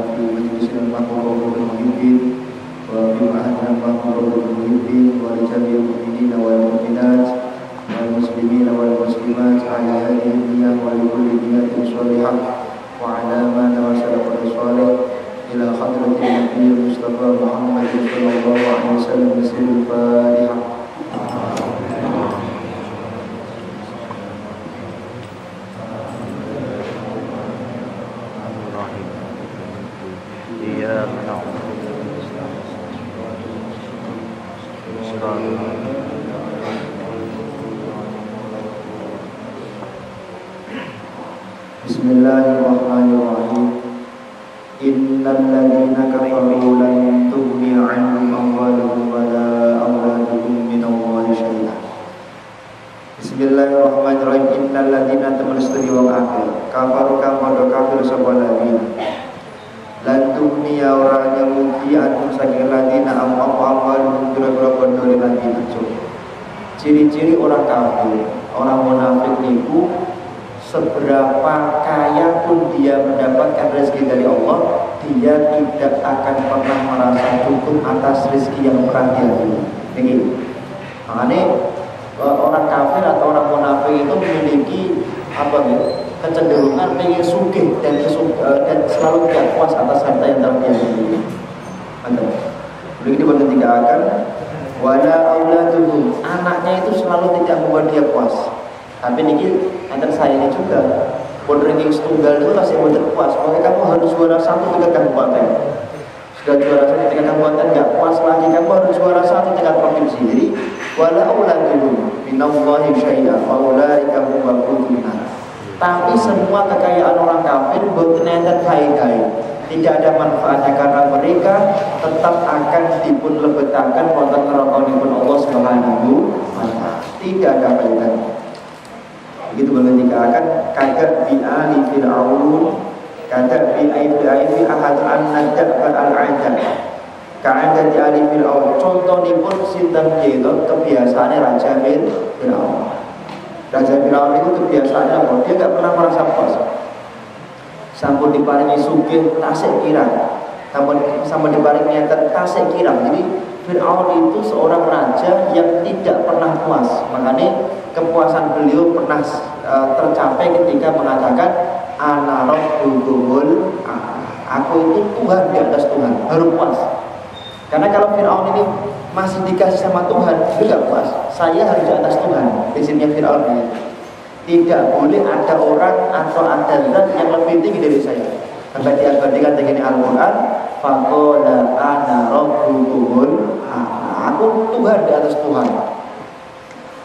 وفي مجلسنا المحبوب بالمحبين وفي معهدنا المحبوب بالمحبين ولجميع المؤمنين والمؤمنات والمسلمين والمسلمات على هذه النية ولكل نية صالحة وعلى ما توسل الصالح إلى حضرة النبي المصطفى محمد صلى الله عليه وسلم بسر الفاتحة. Bismillahirrahmanirrahim. Innal ladzina kafaru lan tughni 'anhum amwaluhum wala auladuhum minallahi syai'an. Bismillahirrahmanirrahim. Innal ladzina tamastudi wa kafir kafaru kang kafir sapa ladina lan tughni ora nyemuti anhum saking ladina amwaluhum kira-kira kondole ladina. Ciri-ciri orang kafir, orang munafik niku seberapa kaya pun dia mendapatkan rezeki dari Allah, dia tidak akan pernah merasa cukup atas rezeki yang pernah dia beri. Begini. Makanya orang kafir atau orang munafik itu memiliki kecenderungan pengen sugih dan selalu tidak puas atas harta yang telah dia beri. Begitu ketika akan wala auladuhum, anaknya itu selalu tidak membuat dia puas. Tapi niki antar saya ini juga pun ranking tunggal itu masih belum puas. Makanya kamu harus juara satu tingkat kabupaten. Sudah juara satu tingkat kabupaten nggak puas lagi, kamu harus juara satu tingkat provinsi. Jadi wala auladuhum minallahi syai'an wa ulaika hum waqudun. Tapi semua kekayaan orang kafir boten enten faedah. Tidak ada manfaatnya karena mereka tetap akan dipun lebetaken wonten nerakipun Allah Subhanahu wa taala. Tidak ada faedahnya. Begitu ketika akan kagak bi ali fir'aun kagak bi aibi ahad an-nadab al-'adab kagak di ali fir'aun. Contohipun sinten gitu kebiasaane Raja Fir'aun. Raja Fir'aun itu kebiasaannya apa? Dia enggak pernah merasa puas. Sampun diparingi sugih tasik kirang, sampun diparingi nyata tasik kirang. Jadi Fir'aun itu seorang raja yang tidak pernah puas. Makanya kepuasan beliau pernah tercapai ketika mengatakan ana rabbukumul aku itu Tuhan di atas Tuhan, baru puas. Karena kalau Fir'aun ini masih dikasih sama Tuhan, dia tidak puas. Saya harus di atas Tuhan. Prinsipnya Fir'aun ini tidak boleh ada orang atau ada zat yang lebih tinggi dari saya. Sampai diabadikan dengan Al-Quran, faqala ana rabbukumul aku Tuhan di atas Tuhan.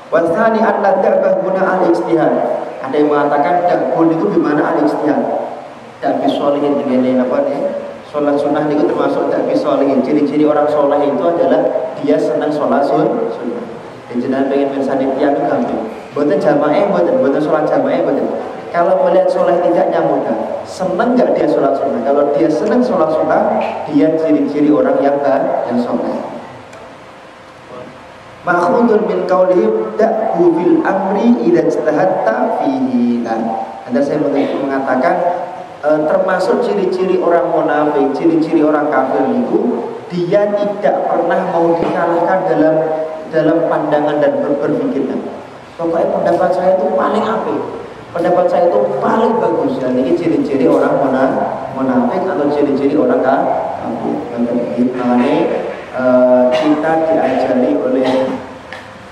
Wasani anna da'bah guna al-ijtihad. Ada yang mengatakan da'bun itu dimana al-ijtihad. Da'bi sholihin dengan apa nih? Sholat sunnah itu termasuk da'bi sholihin. Ciri-ciri orang soleh itu adalah dia senang sholat sunnah. Dan jenengan pengen mensani tiang itu gampang. Buatan jamaah, buatan sholat jamaah, buatan. Kalau melihat soleh tidaknya mudah. Senang nggak dia sholat sunnah? Kalau dia senang sholat sunnah, dia ciri-ciri orang yang soleh. Makhudun min qaulihim da'hu bil amri idza ijtahadta fihi. Anda saya mengatakan termasuk ciri-ciri orang munafik, ciri-ciri orang kafir itu dia tidak pernah mau dikalahkan dalam pandangan dan berpikirnya. Pokoknya pendapat saya itu paling apik, pendapat saya itu paling bagus. Dan ini ciri-ciri orang munafik atau ciri-ciri orang kafir. Makanya kita diajari oleh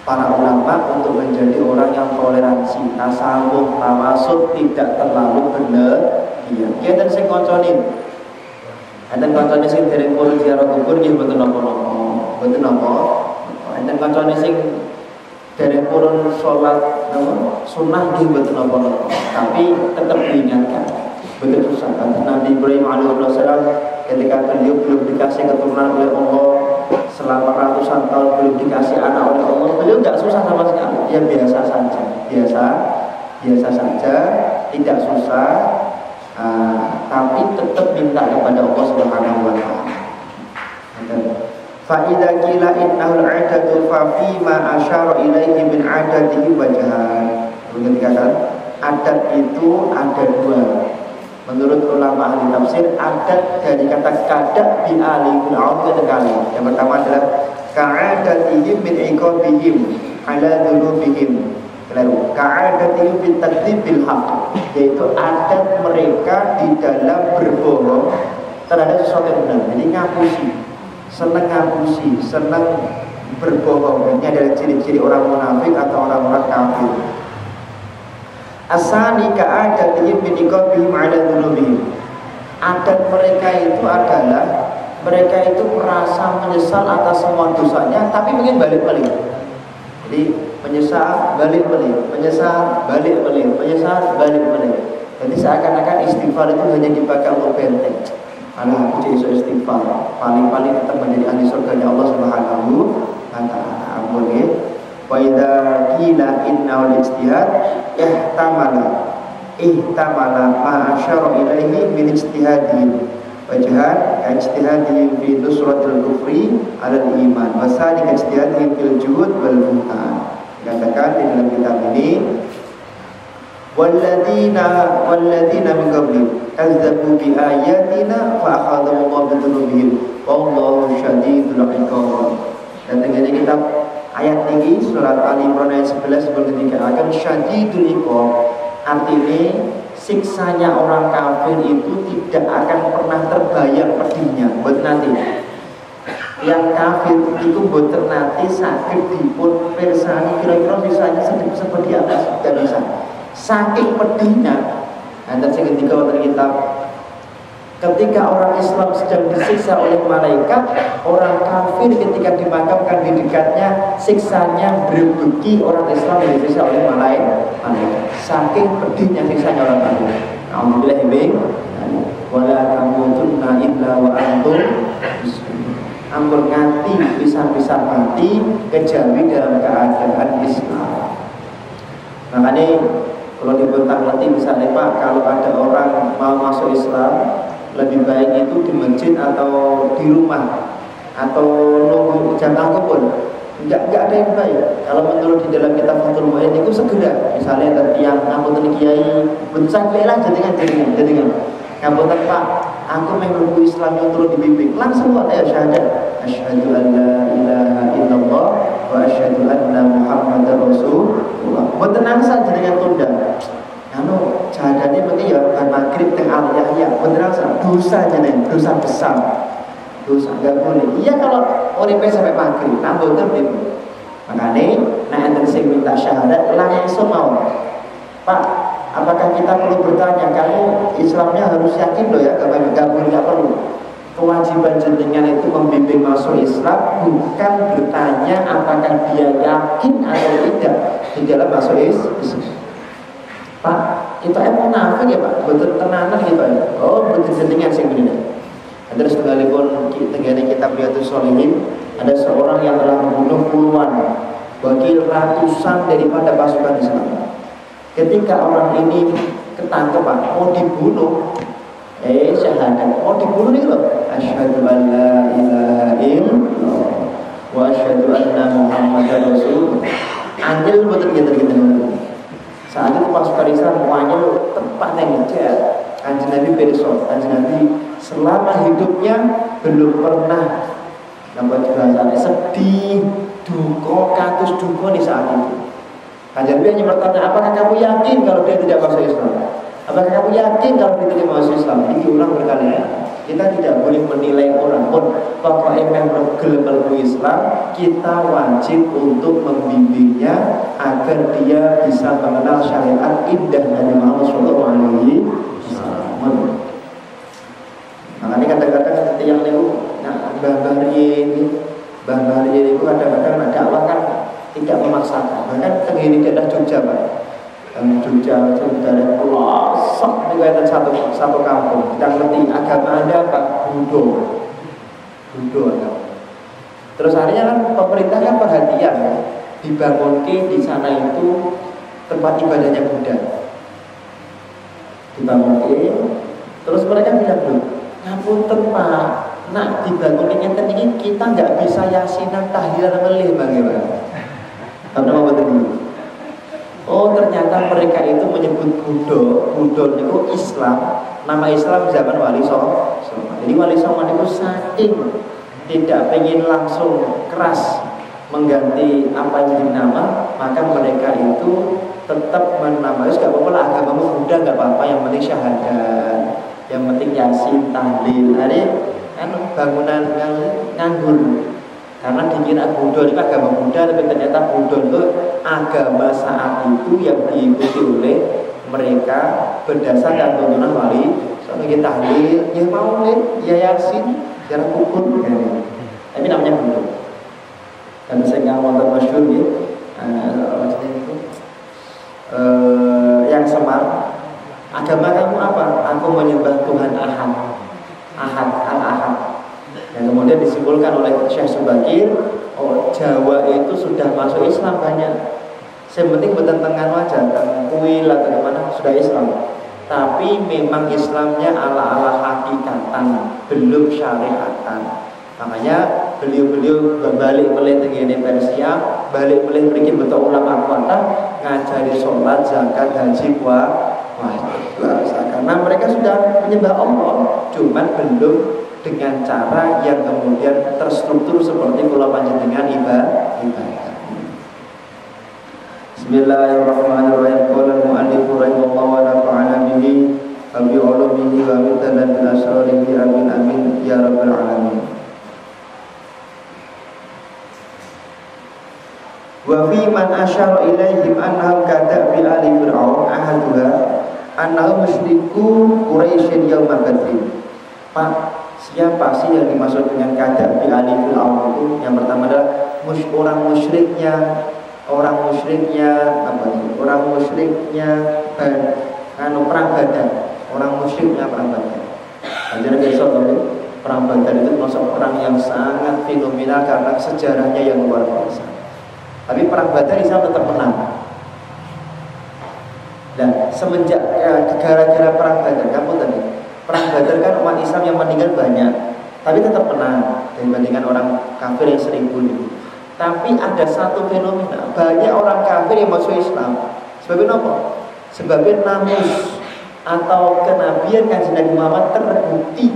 para ulama untuk menjadi orang yang toleransi, tasawuf, tawasud, tidak terlalu berlebihan. Kita sing konconin, enten koncone sing dereng purun ziarah kubur nggih mboten napa-napa, mboten napa. Enten koncone sing dereng purun salat sunnah nggih mboten napa-napa. Tapi tetap diingatkan, betul susah. Nabi Ibrahim alaihissalam ketika beliau belum dikasih keturunan oleh Allah, selama ratusan tahun belum dikasih anak oleh Allah, beliau nggak susah sama sekali. Dia biasa saja, tidak susah, tapi tetap minta kepada Allah Subhanahu wa taala. Fa idza qila innahu al-'adatu fa fi ma asyara ilaihi min 'adatihi wajhan. Ketika adat itu ada dua. Menurut ulama ahli tafsir, adat dari kata kadak bi ali Fir'aun itu kali. Yang pertama adalah ka'adatihim min iqabihim ala dzunubihim. Ka'adatihim bi takdzibil haqq, yaitu adat mereka di dalam berbohong terhadap sesuatu yang benar. Jadi ngapusi, senang berbohong. Ini adalah ciri-ciri orang munafik atau orang-orang kafir. Asani ka'adatihim min iqabihim ala dzunubihim. Adat mereka itu adalah mereka itu merasa menyesal atas semua dosanya, tapi ingin balik-balik. Jadi menyesal balik-balik, menyesal balik-balik, menyesal balik-balik. Jadi seakan-akan istighfar itu hanya dipakai untuk benteng. Karena aku jadi istighfar, paling-paling tetap menjadi ahli surganya Allah Subhanahu wa taala. Ampun ya. Wa idza qila innal ijtihad ihtamala ma asyara ilaihi min ijtihadihim wajhan ijtihadihim fi nusratil kufri ala iman wa sani ijtihadihim fil juhud wal buhtan. Dikatakan di dalam kitab ini walladzina min qablihim kazzabu bi ayatina fa akhadhahum bi dzunubihim wallahu syadidul iqab. Dan dengan kitab ayat ini surat Ali Imran ayat 11 berketiga akan syadidul iqab, artinya siksanya orang kafir itu tidak akan pernah terbayang pedihnya. Buat nanti yang kafir itu buat nanti sakit dipun persani kira-kira bisanya seperti apa, tidak bisa, saking pedihnya. Dan ketika kitab ketika orang Islam sedang disiksa oleh malaikat, orang kafir ketika dimakamkan di dekatnya, siksanya berbeki orang Islam yang disiksa oleh malaikat. Saking pedihnya siksanya orang kafir. Alhamdulillah bing, wala tamutunna illa wa antum muslimun. Ampun nganti bisa-bisa mati kejawi dalam keadaan Islam. Makanya kalau dibentang-benting misalnya Pak, kalau ada orang mau masuk Islam, lebih baik itu di masjid atau di rumah atau nunggu jam pun enggak ada yang baik. Kalau menurut di dalam kitab Fathul Mu'in itu segera, misalnya tadi yang ngapunten kiai bensak lah jadikan ngapunten Pak, aku menunggu Islam yang terus dibimbing, langsung kok ya syahadat asyhadu an la ilaha illallah wa asyhadu anna muhammadar rasulullah. Mboten nangsa jenengan tunda. Anu jadane mesti ya kan maghrib teng Al-Yahya beneran dosa jeneng, dosa besar. Dosa enggak boleh. Iya kalau uripe sampai maghrib, nah mboten niku. Makane nek enten sing minta syahadat langsung mau. Pak, apakah kita perlu bertanya, kamu Islamnya harus yakin loh ya, enggak perlu. Kewajiban jenengan itu membimbing masuk Islam, bukan bertanya apakah dia yakin atau tidak di dalam masuk Islam. Pak, itu emang munafik ya Pak, betul tenanan gitu ya. Oh, betul jenengan sing bener. Terus sekalipun tenggane kitab Riyadhus Shalihin, ada seorang yang telah membunuh puluhan, bahkan ratusan daripada pasukan Islam. Ketika orang ini ketangkep Pak, mau dibunuh, syahadat, mau dibunuh nih loh. Asyhadu an la ilaha illallah wa asyhadu anna muhammadar rasulullah. Anjel betul gitu. Saat itu pasukan Islam semuanya tempat yang ngejat. Kanjeng Nabi besok, Kanjeng Nabi selama hidupnya belum pernah nampak bahasanya sedih, duka, katus duka di saat itu. Kanjeng Nabi hanya bertanya, apakah kamu yakin kalau dia tidak masuk Islam? Apakah kamu yakin kalau dia tidak masuk Islam? Ini diulang berkali-kali. Kita tidak boleh menilai orang pun. Pokoknya memang gelem Islam, kita wajib untuk membimbingnya agar dia bisa mengenal syariat indah dari Muhammad Sallallahu Alaihi Wasallam. Makanya kadang-kadang seperti yang itu, Mbah Riyen itu kadang-kadang dakwah kan tidak memaksakan. Bahkan tegini daerah Jogja Pak. Jogja itu dari pelosok di satu kampung. Kita ngerti agama Anda Pak, Budo agama. Terus akhirnya kan pemerintah kan perhatian ya, dibangunkan di sana itu tempat ibadahnya Buddha. Dibangunkan, terus mereka bilang ngapunten Pak, nak dibangunkan ngeten ini kita nggak bisa yasinan tahlilan melih bagaimana? Karena mau betul. Oh ternyata mereka itu menyebut Buddha itu Islam. Nama Islam zaman Wali Songo. Jadi Wali Songo itu saking tidak pengen langsung keras mengganti apa yang jadi nama, maka mereka itu tetap menamai, gak apa-apa lah agamamu Buddha gak apa-apa, yang penting syahadat, yang penting yasin, tahlil. Ada kan bangunan yang nganggur karena dikira Buddha itu agama Buddha, tapi ternyata Buddha itu agama saat itu yang diikuti oleh mereka berdasarkan tuntunan wali. Soalnya kita tahlil, ya maulid, ya yasin, ya rukun, tapi namanya Buddha. Dan saya nggak mau termasyhur ya, yang Semar. Agama kamu apa? Aku menyembah Tuhan Ahad, Al-Ahad. Dan kemudian disimpulkan oleh Syekh Subakir, oh Jawa itu sudah masuk Islam banyak. Yang penting bertentangan wajah, kuil atau gimana sudah Islam. Tapi memang Islamnya ala hakikatan, belum syariatan. Makanya beliau balik melih tengene Persia, balik melih mriki betul ulama kuwata ngajari sholat, zakat, haji, puasa. Karena mereka sudah menyembah Allah, cuman belum dengan cara yang kemudian terstruktur seperti kula panjenengan ibadah. Bismillahirrahmanirrahim. Qala al-mu'allif rahimahullah wa nafa'ana bihi wa bi ulumihi wa mitana bil asrarihi amin amin ya rabbal alamin. Wa fi man asyara ilaihim annahum kata bi ali fir'aun ahaduha annahum musyriku Quraisyin yauma badrin. Pak, siapa sih yang dimaksud dengan kada bi ali fir'aun itu? Yang pertama adalah orang musyriknya perang Badar. Orang musyriknya perang Badar. Jadi besok perang Badar itu termasuk perang yang sangat fenomenal karena sejarahnya yang luar biasa. Tapi perang Badar Islam tetap menang. Dan semenjak gara-gara perang Badar, kamu tadi perang Badar kan umat Islam yang meninggal banyak, tapi tetap menang dibandingkan orang kafir yang 1000 itu. Tapi ada satu fenomena, banyak orang kafir yang masuk Islam. Sebabnya apa? Sebabnya namus atau kenabian Kanjeng Nabi Muhammad terbukti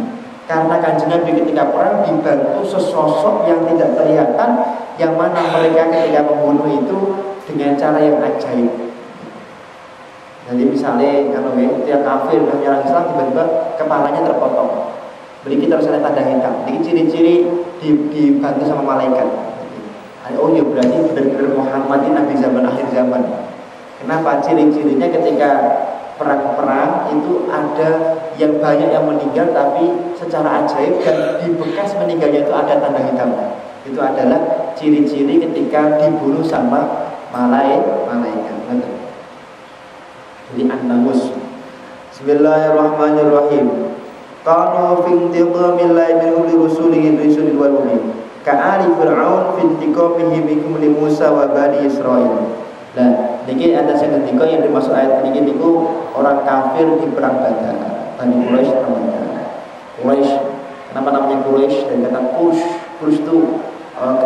karena Kanjeng Nabi ketika perang dibantu sesosok yang tidak kelihatan, yang mana mereka ketika membunuh itu dengan cara yang ajaib. Jadi misalnya kalau tiap kafir menyerang Islam tiba-tiba kepalanya terpotong, beri kita misalnya tanda hitam. Jadi ciri-ciri dibantu sama malaikat. Oh ya berarti benar-benar Muhammad ini Nabi zaman akhir zaman. Kenapa? Ciri-cirinya ketika perang-perang itu ada yang banyak yang meninggal, tapi secara ajaib dan di bekas meninggalnya itu ada tanda hitam. Itu adalah ciri-ciri ketika dibunuh sama malaikat. Jadi an-namus. Bismillahirrahmanirrahim. Qalu fi intiqamillahi min rusulihi wal mu'minin. Ka'ali Fir'aun fi intiqamihi minkum li Musa wa bani Israil. Nah, niki ada sing ngendika yang dimaksud ayat niki niku orang kafir di perang Badar. Bani Quraisy namanya. Quraisy. Kenapa namanya Quraisy? Dan kata Quraisy itu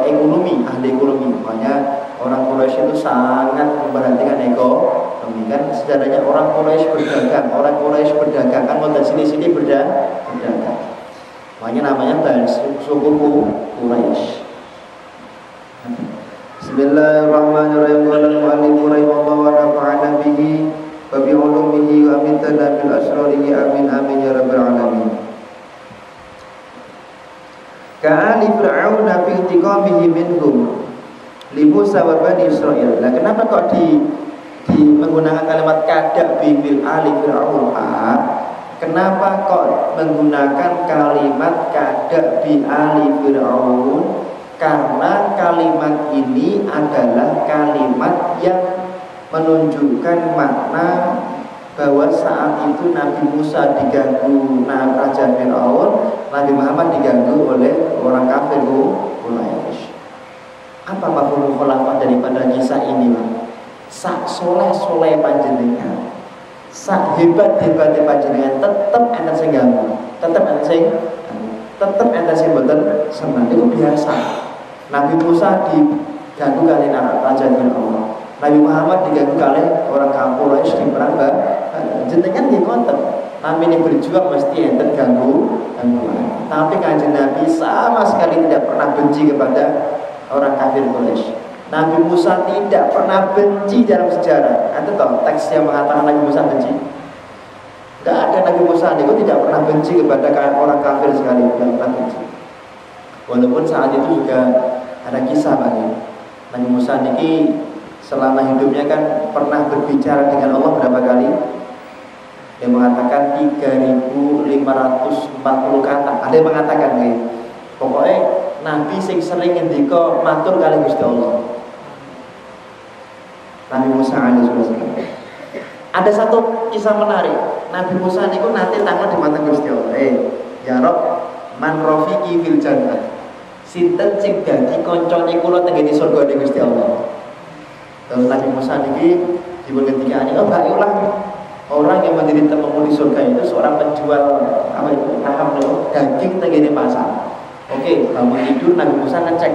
ekonomi, ahli ekonomi. Makanya orang Quraisy itu sangat memperhatikan ekonomi. Kan sejarahnya orang Quraisy berdagang, kan mau dari sini berdagang. Makanya namanya suku Quraisy. Bismillahirrahmanirrahim. Qala al-mu'allif rahimahullah wa nafa'ana bihi wa bi ulumihi wa mitana bil asrarihi amin amin ya rabbal alamin. Ka'ali Fir'aun fi intiqamihi minhum li Musa wa bani Israil. Nah, kenapa kok di menggunakan kalimat kada bil ali Fir'aun? Kenapa kok menggunakan kalimat kada bi ali Fir'aun? Karena kalimat ini adalah kalimat yang menunjukkan makna bahwa saat itu Nabi Musa diganggu Raja Fir'aun, Nabi Muhammad diganggu oleh orang kafir Quraisy. Apa mafhum mukhalafah daripada kisah ini, Pak? Sak soleh panjenengan, sak hebat panjenengan, tetap enten sing ganggu, tetap enten sing boten seneng. Itu biasa. Nabi Musa diganggu kali Raja Fir'aun. Nabi Muhammad diganggu kali orang kampung Quraisy di perang jenengan nggih ngoten. Namine berjuang mesti enten gangguan. Tapi Kanjeng Nabi sama sekali tidak pernah benci kepada orang kafir Quraisy. Nabi Musa tidak pernah benci dalam sejarah. Ada toh teks yang mengatakan Nabi Musa benci? Tidak ada. Nabi Musa itu tidak pernah benci kepada orang kafir sekali, tidak pernah benci. Walaupun saat itu juga ada kisah bagi Nabi Musa ini selama hidupnya kan pernah berbicara dengan Allah berapa kali? Dia mengatakan 3.540 kata. Ada yang mengatakan pokoknya Nabi sing sering ngendika matur kali Gusti Allah. Nabi Musa alaihissalam. Ada satu kisah menarik. Nabi Musa niku nanti tangan di mata Gusti Allah. Ya Rob, man rafiqi fil jannah. Sinten sing dadi kancane kula teng ngene surga ning Gusti Allah. Terus Nabi Musa niki dipun ngendikani, "Oh, baiklah. Orang yang menjadi tememu di surga itu seorang penjual apa itu? Daging teng ngene pasar." Oke, bangun tidur Nabi Musa ngecek.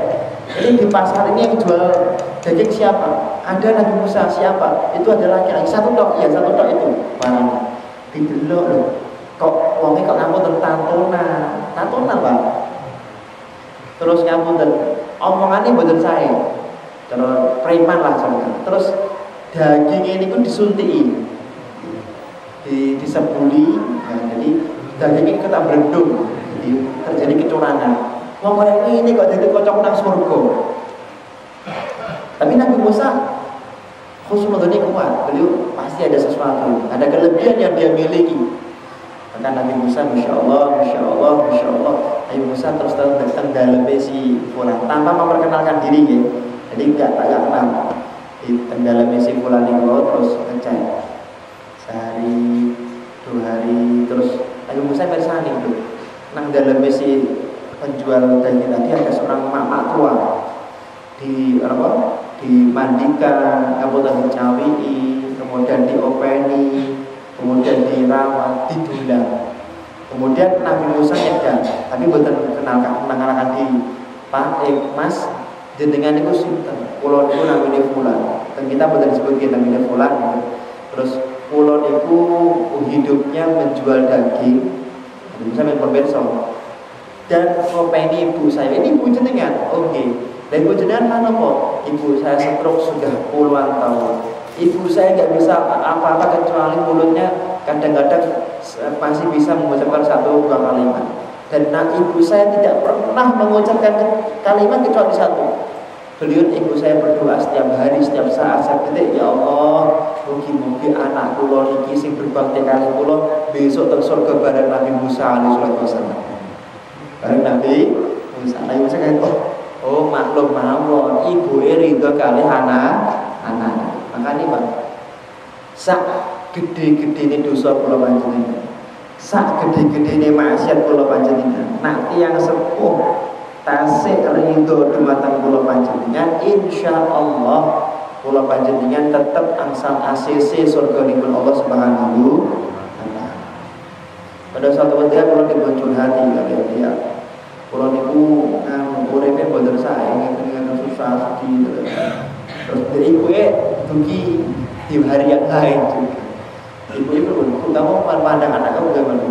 Ini di pasar ini yang jual daging siapa? Ada Nabi Musa, siapa? Itu ada laki-laki satu tok, ya satu tok itu. Mana? Didelok lho. Kok wonge kok ngapunten tatonan, Pak. Terus ngapunten omongane mboten sae. Terus preman lah jenengan. Terus daging ini pun disuntik. Disebuli, ya, jadi dagingnya kita berendung, jadi terjadi kecurangan. Mau ini kok jadi kocok nang surga. Tapi Nabi Musa khusnudzon kuat, beliau pasti ada sesuatu, ada kelebihan yang dia miliki. Maka Nabi Musa, masya Allah, Nabi Musa terus datang dalam si fulan tanpa memperkenalkan diri, ya. Jadi nggak kenal. Di dalam si fulan itu terus ngecek sehari, 2 hari, terus Nabi Musa bersani itu. Nang dalam si penjual daging tadi ada seorang mak tua dimandikan, kemudian dicawii, kemudian diopeni, kemudian dirawat, didulang. Kemudian Nabi Musa nyedar, tapi betul kenalkan di Pak Mas jenengan itu sinten? Pulau itu namanya Fulan. Dan kita betul disebutkan namanya Fulan. Terus Pulau itu hidupnya menjual daging. Nabi Musa berpemirsa. Dan openi ibu saya, ini ibu jenengan, oke. Dan ibu jenengan mana kok? Ibu saya stroke sudah puluhan tahun. Ibu saya nggak bisa apa-apa kecuali mulutnya kadang-kadang masih bisa mengucapkan 1-2 kalimat. Dan ibu saya tidak pernah mengucapkan kalimat kecuali 1. Beliau ibu saya berdoa setiap hari, setiap saat. Saya bilang, ya Allah, mugi-mugi anak kula niki sing berbakti kali kula besok teng surga bareng Nabi Musa alaihi wasallam. Bareng Nabi Musa kan, oh maklum mawon, ibu ridho kali anak. Makanya Pak, sak gede-gedene dosa kula panjenengan, sak gede-gedene maksiat kula panjenengan, nanti yang sepuh tasik ridho dumateng kula panjenengan, insyaallah kula panjenengan tetep angsal ACC surganipun Allah Subhanahu wa taala. Pada suatu ketika kula diboncor hati kalian dia. Kula niku uripe boten sae dengan susah sedih. Terus dari ibu dugi di hari yang lain juga. Ibu pun kamu pandang anak kamu bagaimana?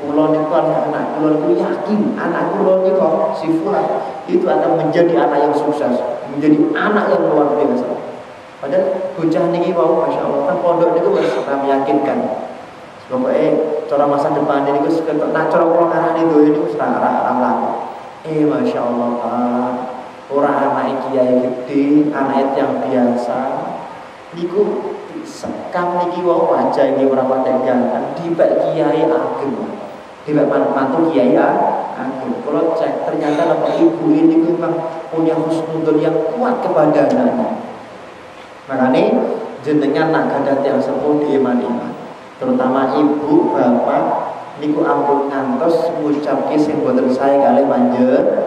Kula niku anak kula niku yakin anak kula niku si Fulan itu akan menjadi anak yang sukses, menjadi anak yang luar biasa. Padahal bocah niki wau masyaallah kan pondok niku wis meyakinkan. Pokoknya cara masa depan ini gue nak cara kula ngarani itu ini wis ora mlaku. Masya Allah Pak, orang anak kiai gede, anak yang biasa. Niku sekam niki wau wajah ini ora pategan, dibek kiai ageng. Dibek mantu kiai ageng. Kalau cek ternyata bapak ibu ini memang punya husnudzon yang kuat kepada anaknya. Makanya jenengan nak gadah yang sepuh di iman-iman. Terutama ibu, bapak niku ampun ngantos ngucapke sing boten sae kalih panjenengan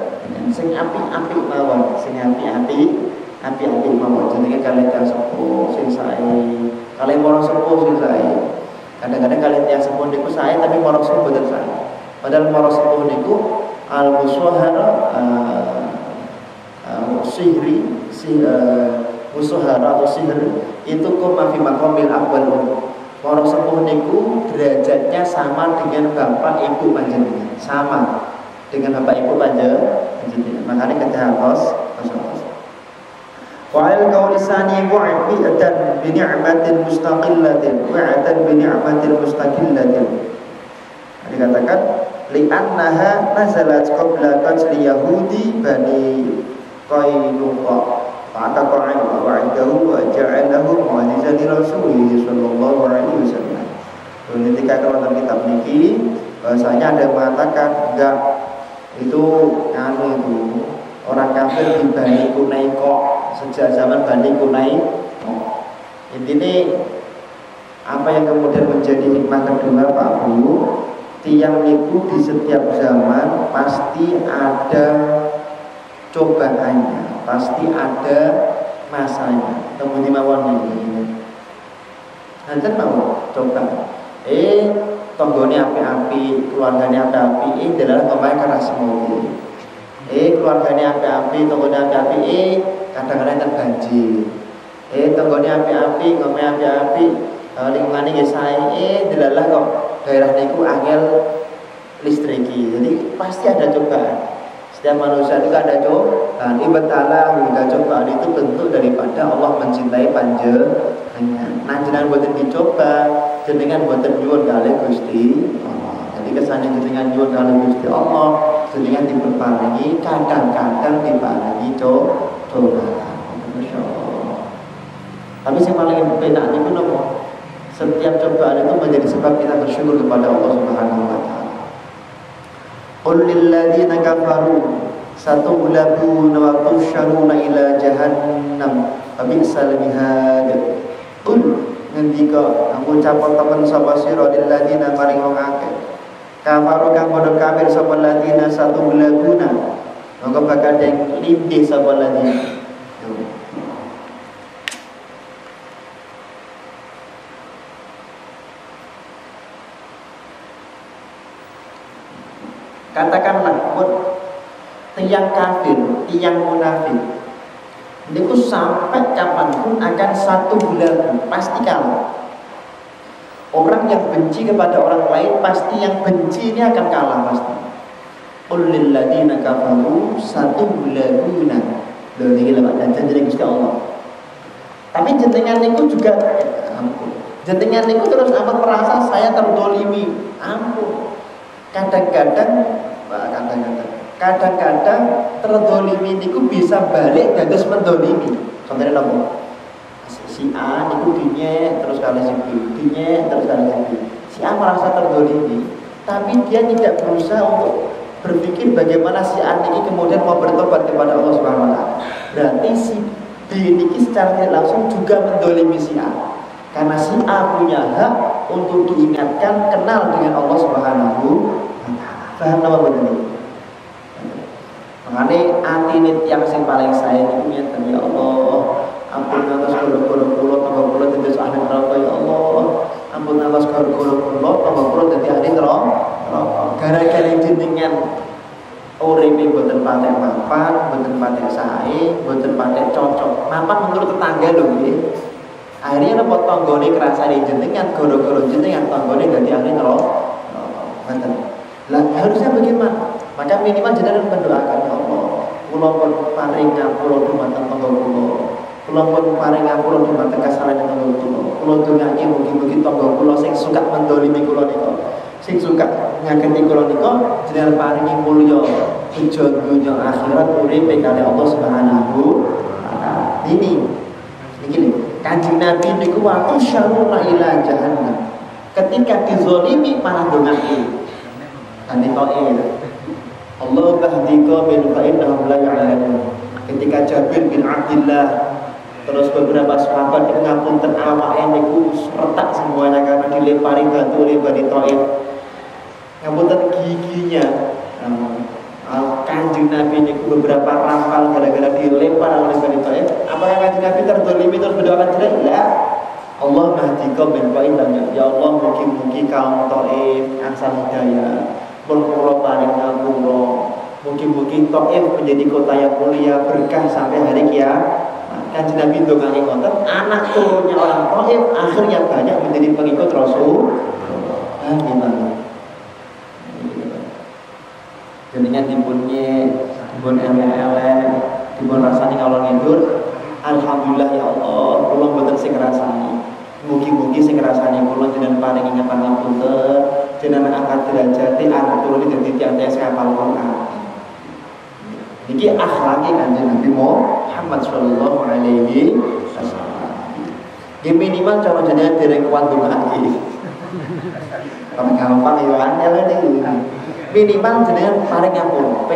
sing apik-apik mawon, sing apik-apik mawon jenenge kalih tiyang sepuh sing sae, kalih para sepuh sing sae. Kadang-kadang kalih tiyang sepuh niku sae tapi para sepuh boten sae. Padahal para sepuh niku al-musahara sihri musuhara atau sihir itu koma fi maqamil awwal. Para sepuh niku derajatnya sama dengan bapak ibu panjenengan, sama dengan bapak ibu panjenengan. Makanya kita harus wa'al qawlisani wa'atan bi ni'matin mustaqillatin wa'atan bi ni'matin mustaqillatin. Dikatakan li'annaha nazalat qabla qatli yahudi bani Qainuqa maka qa'an wa 'indahu wa ja'alahu mu'jizatan li Rasulih sallallahu alaihi wasallam. Ketika dalam kitab niki bahasanya ada yang mengatakan enggak itu orang kafir di Bani Qunaiqa sejak zaman Bani Qunaiqa. Intinya apa yang kemudian menjadi hikmah kedua Pak Bu, tiang niku di setiap zaman pasti ada cobaannya, pasti ada masanya. Kemudian mawon ini. Nanti mau coba. Tonggone api-api, keluargane api-api, adalah pemain keras semua. Keluargane api-api, tonggone api-api, kadang-kadang terbanjir. Tonggone api-api, ngomong api-api, lingkungannya nggih sae, delalah kok daerah niku angel listriki. Jadi pasti ada cobaan. Setiap manusia itu ada cobaan. Ibtalah hingga cobaan itu bentuk daripada Allah mencintai panjenengan. Nah jenengan boten dicoba, jenengan boten nyuwun kalih Gusti Allah. Jadi kesannya jenengan nyuwun kalih Gusti Allah, jenengan diperparingi kadang-kadang diparingi cobaan. Masyaallah. Tapi yang paling penak niku napa? Setiap cobaan itu menjadi sebab kita bersyukur kepada Allah Subhanahu wa taala. Qul lil ladzina kafaru satughlabuna wa tuhsyaruna ila jahannam fabi'sal mihad. Qul ngendika aku ucapan temen sapa sira lil ladzina maring wong akeh kafaru kang padha kafir sapa ladzina satughlabuna mongko bakal den lindih sapa ladzina. Katakanlah tiang kafir, tiang munafik itu sampai kapanpun akan satu bulan pasti kalah. Orang yang benci kepada orang lain pasti yang benci ini akan kalah pasti. Qul lil ladzina kafaru satughlabuna. Lho niki lho Pak janjane Gusti Allah. Tapi jenengan niku juga ampun. Jenengan niku terus amat merasa saya terdolimi. Ampun. Kadang-kadang terdolimi niku bisa balik dados mendolimi. Contohnya nopo? Si A niku dinye terus kali si B, dinye terus kali si B. Si A merasa terdolimi, tapi dia tidak berusaha untuk berpikir bagaimana si A ini kemudian mau bertobat kepada Allah Subhanahu wa taala. Berarti si B niki secara tidak langsung juga mendolimi si A. Karena si A punya hak untuk diingatkan kenal dengan Allah Subhanahu wa taala. Paham apa betul? Makanya hati ini yang paling saya ini ya Allah, ampun atas guru-guru pulau, tambah pulau jadi ahli neraka ya Allah. Ampun atas guru-guru pulau, tambah pulau jadi ahli neraka. Gara-gara jenengan uripe mboten patek mapan, mboten patek sae, mboten patek cocok. Mapan menurut tetangga lho nggih. Akhirnya napa tanggane kerasane jenengan gara-gara jenengan tanggane dadi ahli neraka. Lah harusnya bagaimana? Maka minimal jenengan mendoakan ya Allah. Kula pun paring ngapura dumateng tangga kula pun paring ngapura dumateng kasalahan tangga kula dongake mugi-mugi tangga kula sing suka mendolimi kula nika, sing suka nyakiti kula nika jenengan paringi mulya bejo dunya akhirat uripe kali Allah Subhanahu wa taala. Ini Kanjeng Nabi niku waktu syaruna ila jahannam. Ketika dizalimi malah dongake. Allah bahdika min fa'innahum la ya'lamun. Ketika Jabir bin Abdullah terus beberapa sahabat itu ngapunten awake niku retak semuanya karena dilempari batu oleh Bani Thaif. Ngapunten giginya. Kanjeng Nabi niku beberapa rampal gara-gara dilempar oleh Bani Thaif. Apakah Kanjeng Nabi terdolimi terus berdoa jelek? La. Allah bahdika min fa'innahum. Ya Allah mugi-mugi kaum Thaif angsal hidayah. Pulau paling ngapura, mungkin Taif menjadi kota yang mulia berkah sampai hari kiamat. Kanjeng Nabi ndongake ngoten, anak turunnya orang Thaif akhirnya banyak menjadi pengikut Rasul. Gimana? Jenengan dipunnya dipun elek-elek, dipun rasani ngalor ngidur. Alhamdulillah ya Allah, kula mboten sing ngrasani. Mugi-mugi sing ngrasani kula jenengan paringi ngapunten, jenengan angkat derajate anak turun dadi tiyang-tiyang sing hafal Quran. Niki akhlake Kanjeng Nabi Muhammad sallallahu alaihi wasallam. Nggih minimal cara jenengan dereng kuat ndongake. Kalau gampang ya angel iki. Minimal jenengan paring ngapura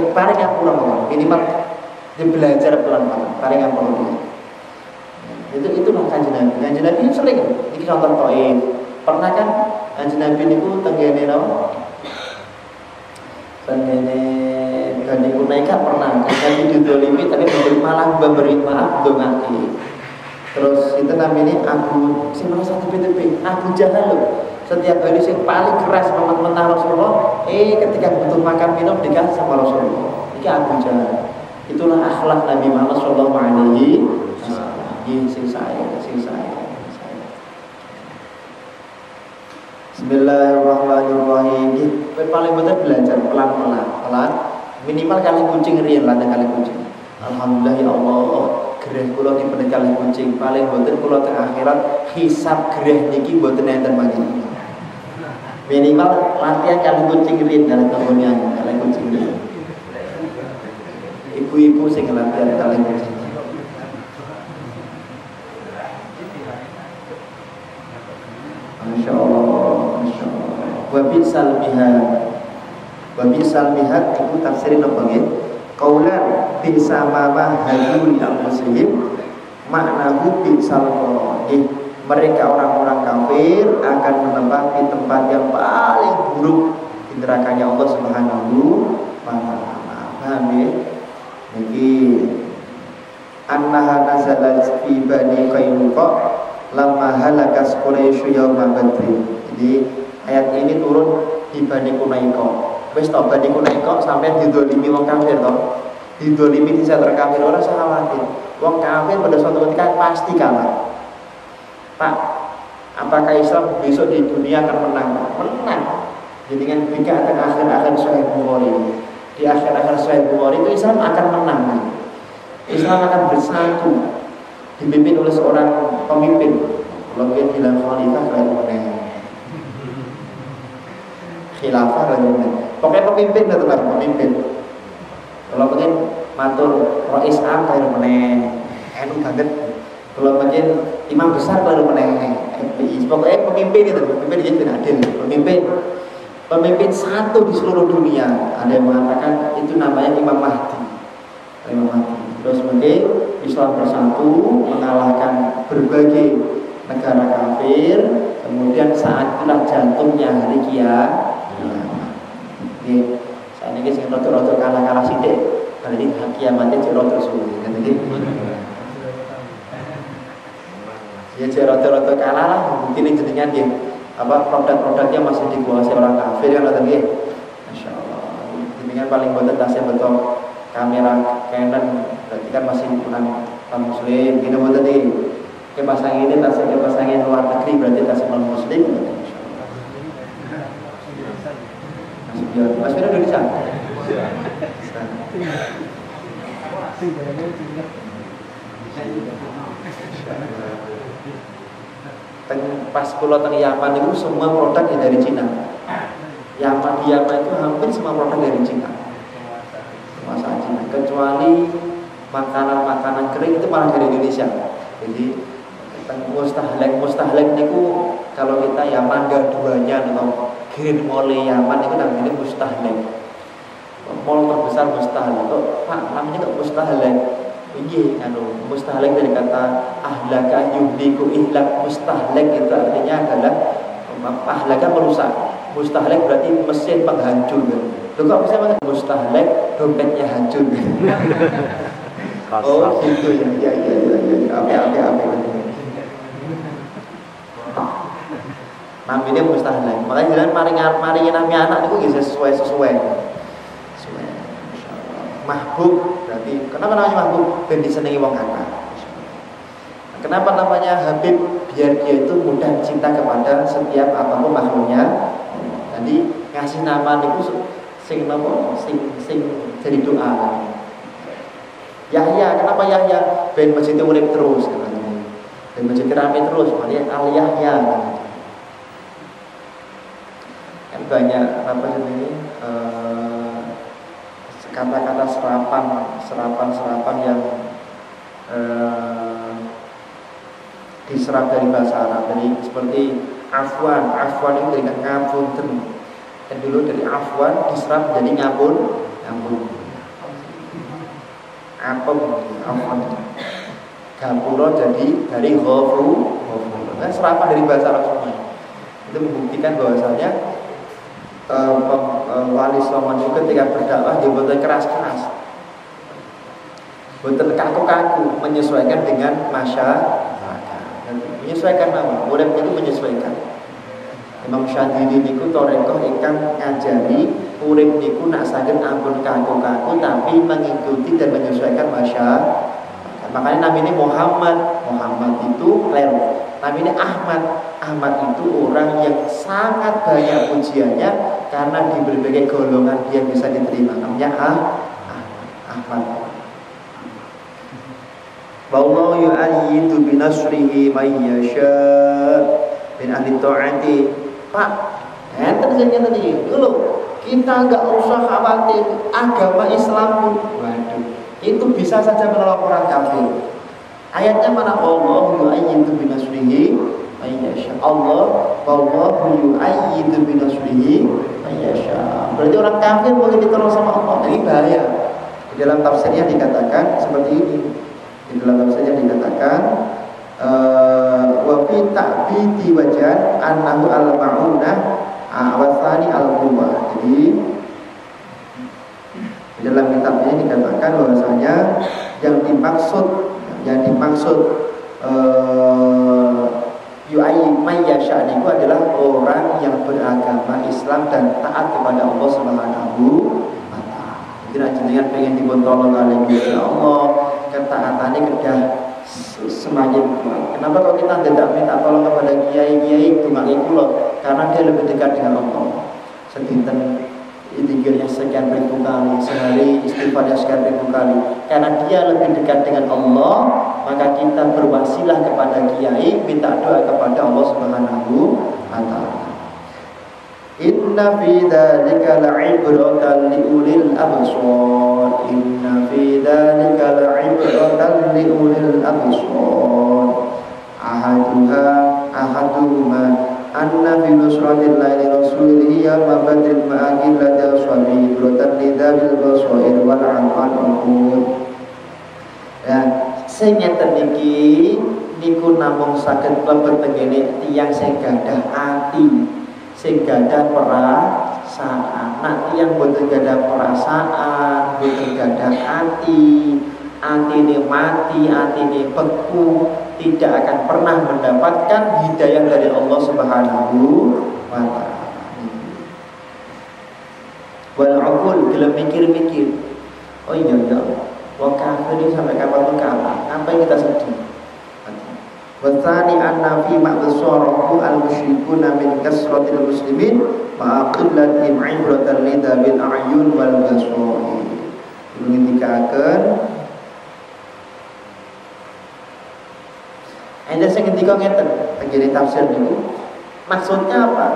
minimal belajar pelan-pelan paring ngapura. Itu lah Kanjeng Nabi. Kanjeng Nabi sering iki contoh Thaif. Pernah kan Kanjeng Nabi niku tenggene napa? Tenggene Bani Quraisy pernah Kanjeng Nabi didolimi tapi malah memberi maaf dongake. Terus itu namanya Abu sing merasa tepi-tepi Abu Jahal loh. Setiap hari yang paling keras mentah Rasulullah, ketika butuh makan minum dikasih sama Rasulullah. Ini Abu Jahal. Itulah akhlak Nabi Muhammad sallallahu alaihi wasallam. Ini sing saya. Bismillahirrahmanirrahim. Paling betul belajar pelan. Minimal kali kucing riyen lah kali kucing. Alhamdulillah ya Allah. Gereh kula dipun kali kucing. Paling betul kula teng akhirat hisab gereh niki mboten enten panjenengan. Minimal latihan kali kucing riyen dalam kemudian kali kucing riyen. Ibu-ibu sing latihan kali kucing. Masya Allah. Wa bi'sal mihad itu tafsirin apa nggih? Qaulan bi'sa ma mahadul muslim maknahu bi'sal qarin. Mereka orang-orang kafir akan menempati tempat yang paling buruk di nerakanya Allah Subhanahu wa ta'ala. Paham ya? Jadi annaha nazalat fi Bani Qainuqa lamma halakas Quraisy yauma Badr. Jadi ayat ini turun di Bani Qainuqa. Wis to Bani Qainuqa sampai didolimi wong kafir to. Didolimi di sentra kafir ora usah khawatir. Wong kafir pada suatu ketika pasti kalah. Pak, apakah Islam besok di dunia akan menang? Menang. Jadi dengan jika akhir-akhir Sahih Bukhari, di akhir-akhir Sahih Bukhari itu Islam akan menang. Islam akan bersatu, dipimpin oleh seorang pemimpin. Kalau dia bilang khalifah kayak mana? Khilafah kayak mana? Pokoknya pemimpin lah teman, pemimpin. Kalau pengen matur Rais Am kayak mana? Enak banget. Kalau mungkin imam besar baru menengah, pokoknya pemimpin itu, pemimpin itu adil, pemimpin satu di seluruh dunia. Ada yang mengatakan itu namanya Imam Mahdi. Terus mungkin Islam bersatu mengalahkan berbagai negara kafir. Kemudian saat itulah jantungnya hari kiamat. Saat ini sing rotor-rotor kalah sithik, kali ini kiamatnya rotor suwi. Ya rata-rata kalah lah, mungkin jenengan dia produk-produknya masih dikuasai orang kafir kan tadi. Masya Allah. Jenengan paling boten tasnya betul kamera Canon, berarti kan masih kurang muslim. Gini boten nih. Ke pasang ini tasnya ke pasangin luar negeri berarti tasnya non muslim. Masih biar. Mas Fira udah di sana. Pas pulau teng Yaman itu semua produk dari Cina. Di Yaman itu hampir semua produk dari Cina. Masalah Cina, kecuali makanan-makanan kering itu malah dari Indonesia. Jadi mustahlek niku kalau kita ya mangga duanya atau Green Mall Yaman itu namanya mustahlek. Mall terbesar mustahlek. Pak namanya kok mustahlek? Ini mustahlek dari kata ahlaka yuhliku ihlak. Mustahlek itu artinya adalah ahlaka merusak. Mustahlek berarti mesin penghancur. Loh kok bisa banget mustahlek dompetnya hancur. Oh gitu ya. Apa. Namanya mustahlek. Makanya jalan maringin namanya anak itu sesuai. Mahbub berarti kenapa namanya mahbub? Ben disenengi wong akeh. Kenapa namanya Habib? Biar dia itu mudah cinta kepada setiap apapun makhluknya. Tadi ngasih nama niku sing napa sing jadi doa. Yahya, kenapa Yahya? Ben masjid urip terus katanya. Ben masjid rame terus, makanya Al Yahya. Kan banyak apa ini kata-kata serapan yang diserap dari bahasa Arab. Jadi seperti afwan itu dari ngapunten. Dan dulu dari afwan diserap jadi ngapun. Apem afwan. Gapura jadi dari ghafur. Kan serapan dari bahasa Arab semua. Itu membuktikan bahwasanya wali songon itu ketika berdakwah dia betul keras-keras, betul kaku-kaku, menyesuaikan dengan masyarakat, menyesuaikan nama, murid itu menyesuaikan. Imam Syadili niku torekoh ingkang ngajari murid niku nak saged ampun kaku-kaku tapi mengikuti dan menyesuaikan masyarakat. Makanya namanya Muhammad itu keliru. Namanya Ahmad itu orang yang sangat banyak pujiannya karena di berbagai golongan dia bisa diterima. Namanya Ahmad. Wallahu yu'ayyidu binasrihi may yasha min ahli ta'ati. Pak, enten saja tadi. Dulu kita enggak usah khawatir agama Islam pun. Waduh, itu bisa saja menolong orang kafir. Ayatnya mana? Allah yu'ayyidu binasrihi may yasha. Allah wallahu yu'ayyidu binasrihi may yasha. Berarti orang kafir boleh ditolong sama Allah. Ini bahaya. Di dalam tafsirnya dikatakan seperti ini. Di dalam tafsirnya dikatakan wa fi ta'bidi wajan annahu al-ma'unah awasani al-quwwah. Jadi di dalam kitab ini dikatakan bahwasanya yang dimaksud yu'ayyi may yasha itu adalah orang yang beragama Islam dan taat kepada Allah Subhanahu wa taala. Jadi jenengan pengen dipun tolong kali Allah, ketaatannya kedah semakin kuat. Kenapa kalau kita tidak minta tolong kepada kiai-kiai dumake kula? Karena dia lebih dekat dengan Allah. Sedinten zikirnya sekian ribu kali, sehari istighfarnya sekian ribu kali. Karena dia lebih dekat dengan Allah, maka kita berwasilah kepada kiai, minta doa kepada Allah Subhanahu wa taala. Inna fi dzalika la'ibratan liulil absar. Inna fi dzalika la'ibratan liulil absar. Ahaduhuma anna fi nusratil laili rasulihi ya mabadil ma'akil lada suami ibratan lidabil basoir wal anqul. Ya, sing ngeten niki niku namung saged mlebet tengene tiyang sing gadah ati, sing gadah perasaan. Nak tiyang boten gadah perasaan, boten gadah ati, atine mati, atine beku, tidak akan pernah mendapatkan hidayah dari Allah Subhanahu wa taala. Wal aqul, gelem mikir-mikir. Oh iya ya, wong kafir ini sampai kapan pun kalah. Apa yang kita sedih? Wasani anna fi ma'basarahu al-musyrikuna min kasratil muslimin ma'aqillatihim ibratan lidha bil a'yun wal basair. Ini dikatakan ada yang ketika ngeten terjadi tafsir itu maksudnya apa?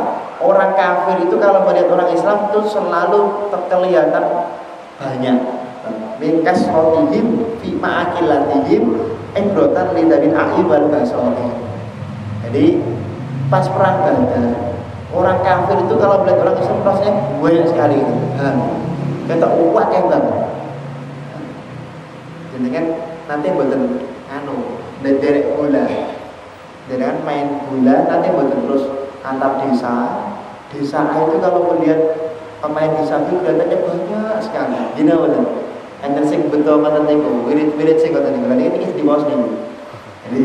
Orang kafir itu kalau melihat orang Islam itu selalu terkelihatan banyak. Mingkas rotihim fi ma'akilatihim ibrotan lidabin a'yun wal basair. Jadi pas perang Badar, orang kafir itu kalau melihat orang Islam rasanya banyak sekali. Kita uwak yang banget. Jadi kan nanti buatan derek bola, dengan main bola nanti buatan terus antar desa itu kalau melihat pemain desa itu kelihatannya banyak sekali. Dina betul. Anda sing betul mana tengok, wirid sing kata tinggal ini di bawah sini. Jadi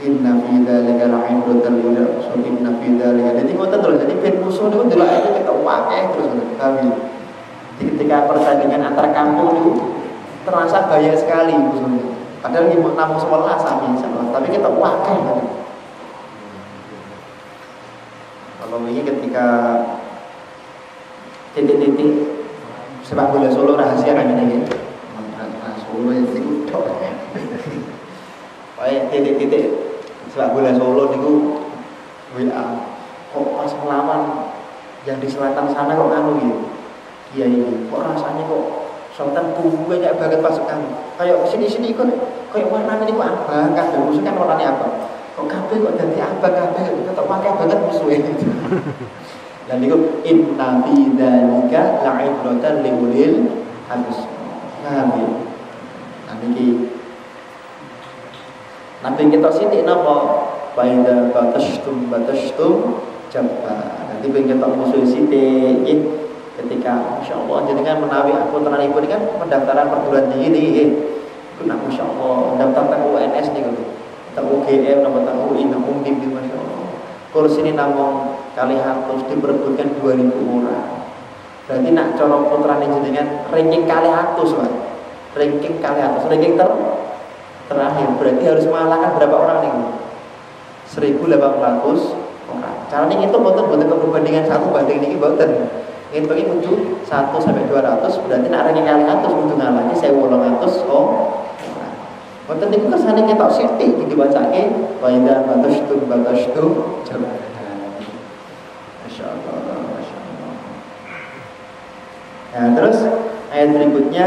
inna fi dzalika la'ibratan lil absar inna fi dzalika. Jadi ngoten terus. Jadi ben musuh niku delok itu kita wae terus kami. Ketika pertandingan antar kampung itu terasa banyak sekali musuhnya. Padahal ibu namung 11 sami insyaallah, tapi kita wakil. Kalau ini ketika titik-titik sepak bola Solo rahasia namanya ini. Solo itu tok. Kayak titik-titik sepak bola Solo niku WA. Kok pas melawan yang di selatan sana kok nganu gitu. Iya ini. Kok rasanya kok selatan banyak banget pasukan. Kayak sini-sini ikut kayak warnanya niku abang kabeh musuh kan warnanya apa? Kok kabeh kok dadi abang kabeh kok pakai banget musuhe. Dan niku inna fi dzalika la'ibratan liulil absar. Nabi. Nabi kita sithik napa? Baida batashtum jabba. Nanti pengen kita musuh sithik nggih. Ketika insyaallah jenengan menawi aku teranipun kan pendaftaran perguruan tinggi niki. Ku nak insyaallah daftar teng UNS niku. Teng UGM napa teng UI nang Undip di masyaallah. Kursi ini namung 200 diperebutkan 2000 orang. Berarti nak cara putrane jenengan ranking 200, Pak. Ranking 200, ranking terakhir. Berarti harus mengalahkan berapa orang nih? 1800 orang. Caranya itu boten keperbandingan 1 banding niki boten. Itu bagi kudu 1 sampai 200, berarti nak ranking 200 kudu ngalahke 1800 orang. Boten niku kersane ketok sithik iki dibacake wa idza batashtum jabal. Masyaallah. Nah, terus ayat berikutnya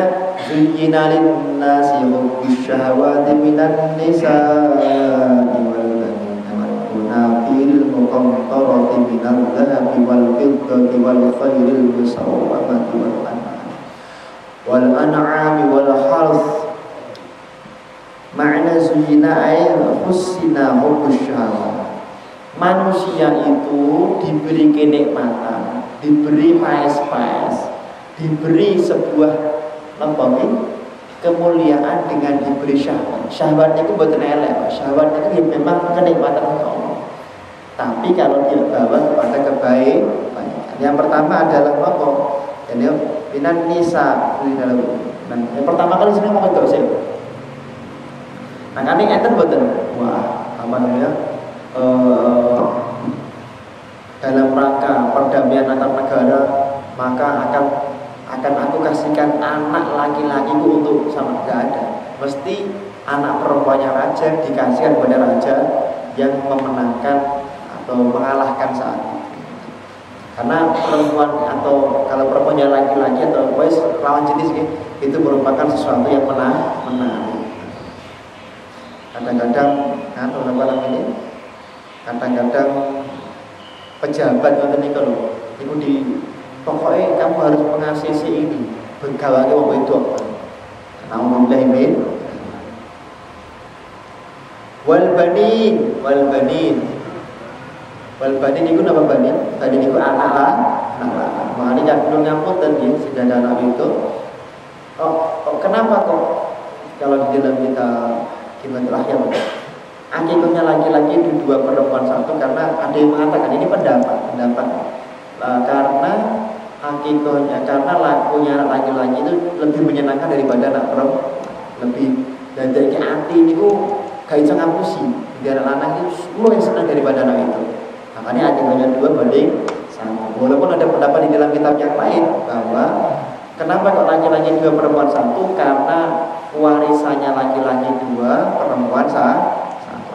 zuyyina lin-nasi hubbus syahawati minan nisa'i wal banina wal qanatiril muqantarati minal dhahabi wal fiddati wal khayril musawwamati wal an'ami wal harth. Makna zuyyina ay husina hubbus syahawat. Manusia itu diberi kenikmatan, diberi paes-paes, diberi sebuah kemuliaan dengan diberi syahwat. Syahwat itu bukan elek, syahwat itu memang kenikmatan Allah. Tapi kalau dia bawa kepada kebaikan, yang pertama adalah apa? Jadi minan nisa. Yang pertama kali sini mau itu sih. Nah kami enten bukan, wah apa namanya? Dalam rangka perdamaian antar negara, maka akan aku kasihkan anak laki-lakiku untuk sama, gak ada. Mesti anak perempuannya raja dikasihkan kepada raja yang memenangkan atau mengalahkan saat itu. Karena perempuan atau kalau perempuannya laki-laki atau lawan jenis itu merupakan sesuatu yang menarik. Kadang-kadang kadang-kadang pejabat ngoten niku lho, iku di pokoknya kamu harus mengasihi ini, begawake wong wedok. Alhamdulillah min wal banin niku napa banin? Banin niku anak lah. Mari kan nun ngapunten nggih sedaya anak itu. Kenapa kok kalau di dalam kita terakhir akikahnya laki-laki itu 2 perempuan 1 karena ada yang mengatakan ini pendapat karena akikahnya karena lakunya laki-laki itu lebih menyenangkan daripada anak perempuan, lebih dan dari hati ini gak bisa ngapusi di anak lanang itu lu yang senang daripada anak itu. Makanya akikahnya 2 banding 1. Walaupun ada pendapat di dalam kitab yang lain bahwa kenapa kok laki-laki 2 perempuan 1 karena warisannya laki-laki 2 perempuan 1.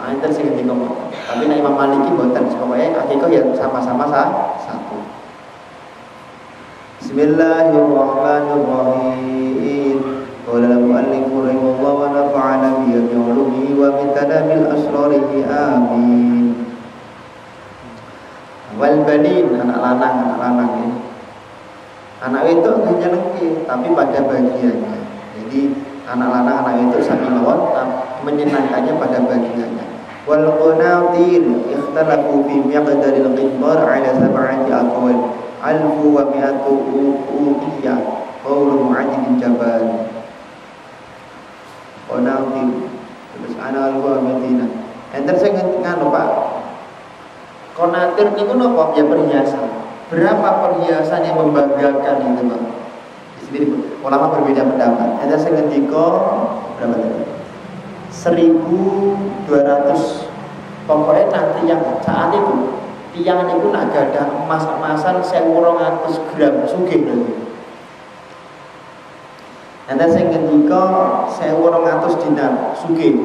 Itu sih yang ngomong. Tapi Imam Maliki boten, pokoknya akikah ya sama-sama 1. Bismillahirrahmanirrahim. Qala al-mu'allif rahimahullah wa nafa'ana bi ulumihi wa min tadabil asrarihi amin. Wal banin anak lanang ya. Anak itu hanya nengki tapi pada bagiannya. Jadi anak lanang anak itu sami mawon menyenangkannya pada bagiannya. Wal qanatir ikhtalafu fi miqdaril qintar ala 7 aqwal 1100 uqiyah qawlu mu'adh bin jabal. Qanatir terus ana al-Madinah. Enten sing nganu Pak. Qanatir niku napa? Ya perhiasan. Berapa perhiasan yang membanggakan itu Pak? Di sini ulama berbeda pendapat. Enten sing ngendika berapa tadi? 1.200. Pokoknya nanti yang saat itu tiang itu nak gadah emas-emasan 1.200 gram sugih nanti. Nanti saya ngendika 1.200 dinar sugih.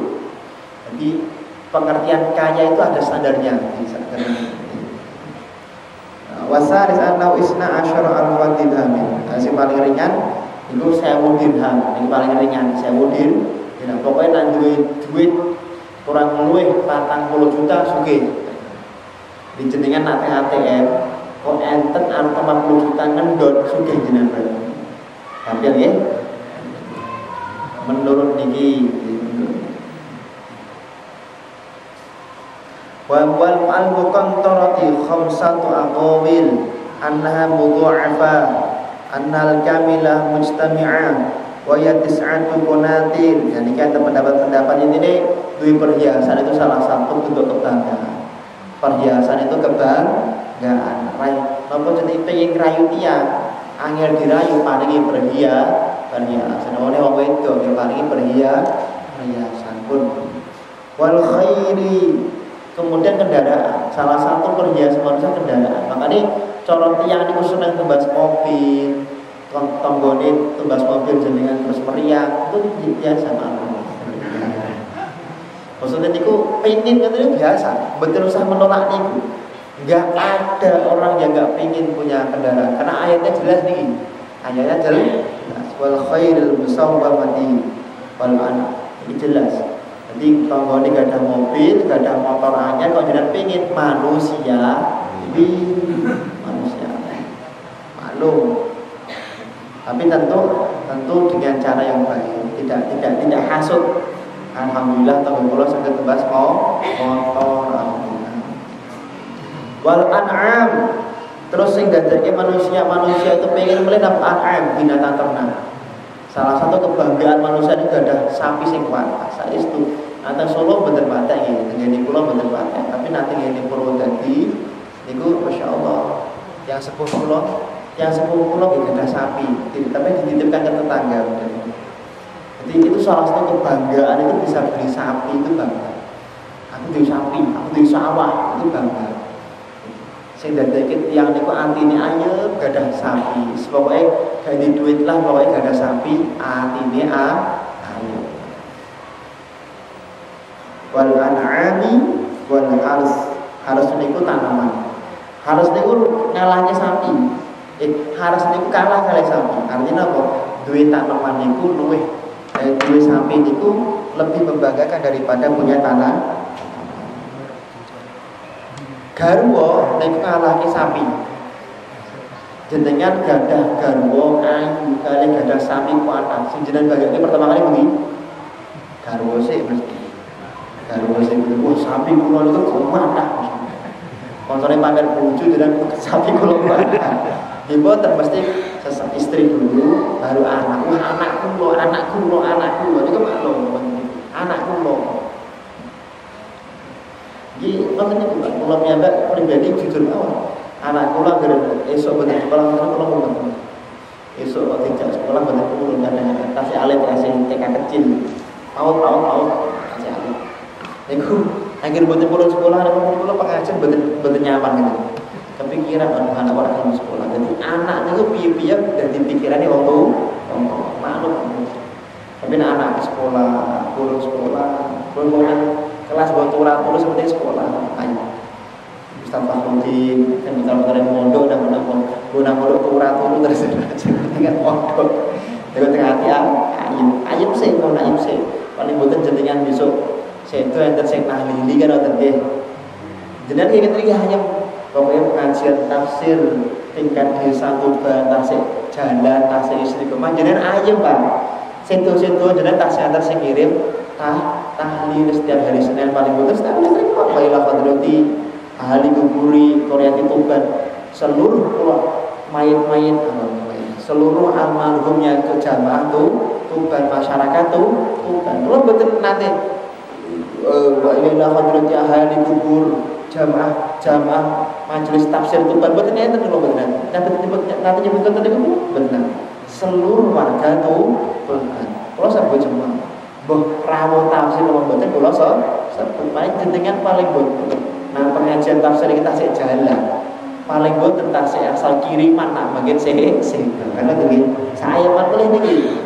Jadi pengertian kaya itu ada standarnya. Wasaris anau isna asyara alfa dirham. Yang paling ringan itu 1.000 dirham. Yang paling ringan 1.000 dirham. Pokoknya nanti duit kurang luwih 40 juta sugih. Di jenengan nak ATM kok enten arep 40 juta ngendot sugih jenengan. Tampil nggih. Menurut niki wa wal al-muqantarati khamsatu aqawil annaha mudha'afa annal kamilah mujtami'ah wa ya tis'atu qunatir. Jadi kan pendapat-pendapat ini duit perhiasan itu salah satu bentuk kebanggaan. Perhiasan itu kebanggaan. Napa jadi pengen rayu tiang angel dirayu paringi perhiasan. Wong wedok ya paringi perhiasan pun. Wal khairi, kemudian kendaraan, salah satu perhiasan manusia kendaraan. Makanya corong tiang niku seneng tembas mobil, tonggone tembas mobil jenengan terus meriang, itu biasa malu. Maksudnya niku pengin itu biasa, betul usah menolak niku. Enggak ada orang yang enggak pengin punya kendaraan, karena ayatnya jelas nih. Ayatnya jelas, wal khairul musawwamati wal anak, ini jelas. Jadi kalau ini gak ada mobil, gak ada motor anyar, kalau jangan pengen manusia, manusia maklum. Tapi tentu dengan cara yang baik, tidak hasut. Alhamdulillah tahun pulau sangat tebas motor. Alhamdulillah. Wal an'am, terus sing dadake manusia itu pengen melihat an'am, binatang ternak. Salah satu kebanggaan manusia itu ada sapi sing kuat. Saya itu nanti Solo bener batek ya, dengan pulau bener batek. Tapi nanti ini Purwodadi, itu masya Allah, yang sepuh pulau juga ada sapi, tapi dititipkan ke tetangga. Jadi itu salah satu kebanggaan, itu bisa beli sapi itu bangga. Aku beli sapi, aku beli sawah itu bangga. Sing dadake yang niku antine anyep gak ada sapi. Pokoke gak di duit lah, pokoke gak ada sapi, antine anyep. Wal an'ami wal harus niku tanaman. Harus niku ngalahnya sapi. Harus niku kalah kali sapi. Artinya apa? Duit tanaman niku luwih duit sapi niku lebih membanggakan daripada punya tanah. Garwa niku ngalahke sapi. Jenengan gadah garwa ayu kali gadah sapi kuatah. Sing jenengan bagake pertama kali pundi? Garwa sik mesti. Garwa sik wah sapi kula niku kuatah. Koncone pamer bojo jenengan sapi kula kuatah. Mboten mesti istri dulu baru anak. Wah anakku niku maklum. Anakku lho. Jadi makanya kalau piyambak pribadi jujur mawon. Anak kula gara esuk bener sekolah kula mboten. Esuk kok tidak sekolah bener purun kadang-kadang kasih alit kasih TK kecil. Out kasih alit. Niku akhir bener purun sekolah kula pengajian bener nyaman gitu. Kepikiran anak ora kalau sekolah. Jadi anak niku piye-piye dadi pikirane wong tuwa. Maklum. Tapi anak sekolah, purun sekolah, kelas buat turun seperti sekolah. Ayo, Ustaz Fahrudin, kan betul-betul mondok dan mondok turun terus dengan mondok. Dengan tengah hati ayam sih, mau ayam sih. Paling bukan jenengan besok, saya itu yang tersek nahlili kan atau deh. Jenengan kayak gitu hanya pokoknya pengajian tafsir tingkat desa Tuban, tasik jalan, tasik istri kemana. Jenengan ayam pak. Sentuh-sentuh jenengan tasik antar sing kirim. Tahlil setiap hari Senin paling putus setiap hari Senin kok baiklah fadroti ahli kuburi Korea Tuban seluruh mayit seluruh almarhumnya ke jamaah Tuban masyarakat Tuban kalau betul nanti baiklah fadroti ahli kubur jamaah majelis tafsir Tuban betul nanti kalau betul nanti nyebutkan tadi betul seluruh warga Tuban kalau saya buat jemaah Mbah rawuh tafsir apa mboten kula sebut paling jenengan paling mboten. Nah pengajian tafsir kita sik jalan. Paling mboten tak sik asal kiriman nak bagian sik karena begini. Saya malah niki.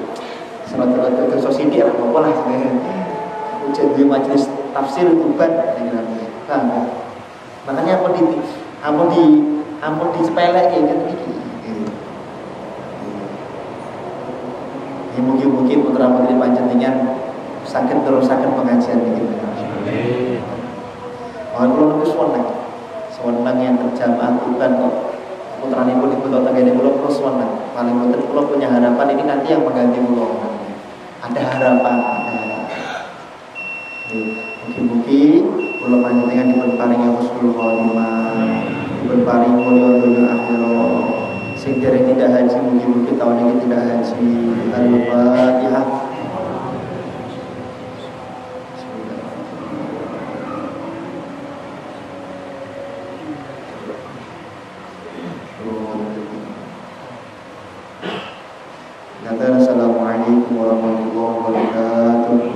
Salat-salat dosa sithik apa lah. Ujian di majelis tafsir tuban dengan nah, makanya ampun di sepelek kayak gitu. Ya mungkin putra putri panjenengan sakit terusakan pengajian ini. Kalau itu sewenang yang terjamah Tuhan kok putra ini pun dibentuk tangganya pulau terus sewenang. Paling penting pulau punya harapan ini nanti yang mengganti pulau. Ada harapan. Mungkin pulau panjenengan diperparingi husnul khotimah, diperparingi mulia dunia akhirat. Sing dereng tidak haji mungkin tahun ini tidak haji. Al-Fatihah. Assalamualaikum warahmatullahi wabarakatuh.